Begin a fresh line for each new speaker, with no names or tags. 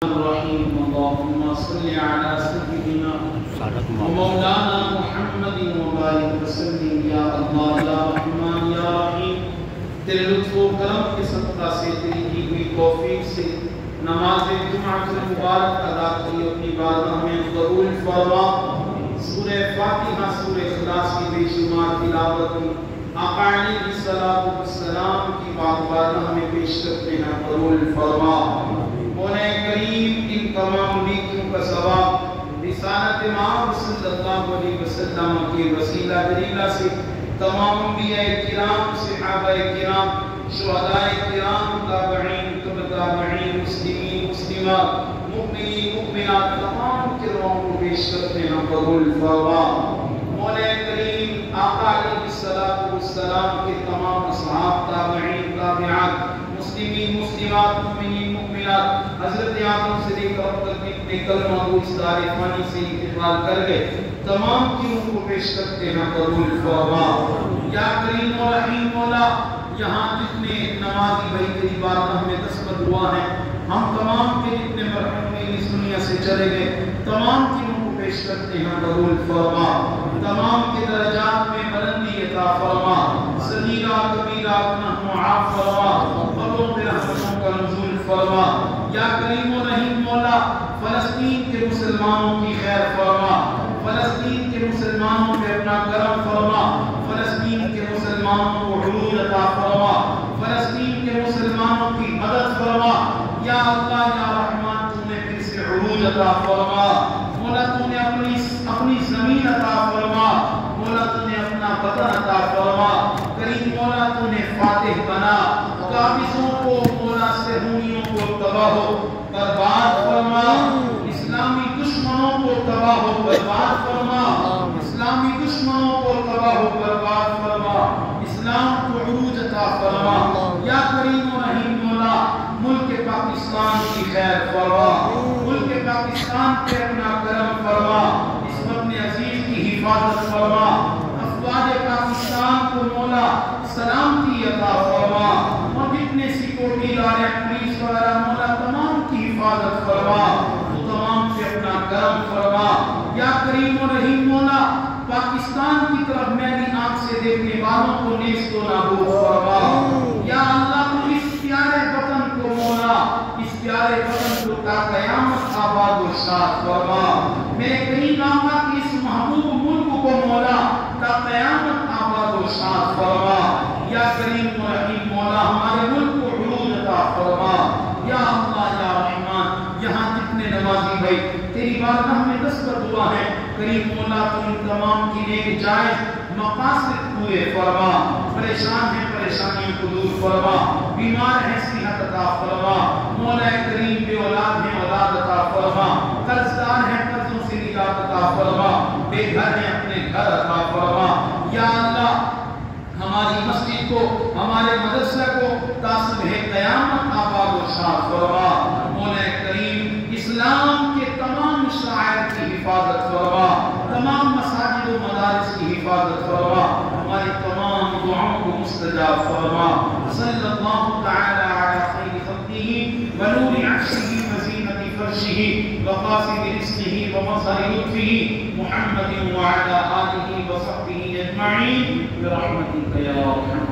الرحیم اللہم صلی علی سیدنا مولانا محمد وبارک وسلم یا اللہ یا رحمان یا رحیم تیرے لطف و کرم کے صدقہ سے تیری دی ہوئی توفیق سے نماز جمعہ مبارک ادا کی اپنی بارگاہ میں قبول فرما سورہ فاتحہ سورہ اخلاص کی بے شمار تلاوت کی آقا علیہ الصلوۃ والسلام کی بارگاہ میں پیش کرتے ہیں قبول فرما مولا کریم ان تمام نیکیوں کا ثواب رسالت امام صلی اللہ علیہ وسلم کے وسیلہ دریلہ سے تمام انبیاء کرام صحابہ کرام شہداء کرام تابعین تابعین مسلمین مسلمات مؤمنین مؤمنات تمام کرام کو پیش کرتے ہیں قبول فرما مولا کریم آقا علیہ الصلوۃ والسلام کے تمام اصحاب تابعین تابعات مسلمین مسلمات مؤمنین مؤمنات حضرت آدم سے لے کر اب تک اتنے کلمہ کو اس دار فانی سے انتقال کر گئے تمام چیزوں کو پیش کرتے ہیں قبول فرما یا کریم و رحیم مولا یہاں جتنے نمازی بھائی تیری بارگاہ میں دستخط ہوا ہے ہم تمام کے جتنے مرحوم اس دنیا سے چلے گئے تمام چیزوں کو پیش کرتے ہیں قبول فرما تمام کے درجات میں بلندی عطا فرما صغیرہ کبیرہ گناہ معاف فرما قبروں پہ رحمتوں کا نزول فرما یا کریم و رحیم مولا فلسطین کے مسلمانوں کی خیر فرما فلسطین کے مسلمانوں پہ اپنا کرم فرما فلسطین کے مسلمانوں کو عروج عطا فرما فلسطین کے مسلمانوں کی مدد فرما یا اللہ یا رحمان تو نے پھر سے عروج عطا فرما مولا تو نے اپنی زمین عطا فرما مولا تو نے اپنا بدن عطا فرما کریم مولا تو نے فاتح بنا قابضوں کو مولا صہیونیوں کو تباہ و برباد فرما اسلامی دشمنوں کو تباہ و برباد فرما اسلامی دشمنوں کو تباہ و برباد فرما اسلام کو عروج عطا فرما یا کریم و رحیم مولا ملک پاکستان کی خیر فرما ملک پاکستان پہ اپنا کرم فرما اس وطن عزیز کی حفاظت فرما افواج پاکستان کو مولا سلامتی عطا فرما اور جتنے سیکورٹی ادارے پولیس وغیرہ مولا تمام کی حفاظت فرما تو تمام پہ اپنا کرم فرما یا کریم و رحیم مولا پاکستان کی طرف میری آنکھ سے دیکھنے والوں کو نیست و نابود فرما یا اللہ تو اس پیارے وطن کو مولا اس پیارے وطن کو تا قیامت آباد و شاد فرما میرے کریم آقا کی اس محبوب ملک کو مولا تا قیامت آباد و شاد فرما یا کریم و رحیم مولا ہمارے ملک کو عروج عطا فرما یا اللہ یا رحمان یہاں جتنے نمازی بھائی تیری بارگاہ میں دستخط ہوا ہے کریم مولا تو ان تمام کی نیک جائز مقاصد پورے فرما پریشان ہیں پریشانیوں کو دور فرما بیمار ہیں صحت عطا فرما مولا کریم بے اولاد ہیں اولاد عطا فرما قرضدار ہیں قرضوں سے نجات عطا فرما بے گھر ہیں اپنے گھر عطا فرما یا اللہ ہماری مسجد کو ہمارے مدرسہ کو تا صبح قیامت آباد و شاد فرما مولا کریم اسلام کے تمام شاعر کی حفاظت فرما تمام مساجد و مدارس کی حفاظت فرما ہماری تمام دعاؤں کو مستجاب فرما صلی اللہ تعالی علی خیر خلقہ ونور عرشہ وزینۃ فرشہ وقاصد رزقہ ومظہر لطفہ محمد وعلی آلہ وصحبہ اجمعین برحمتک یا ارحم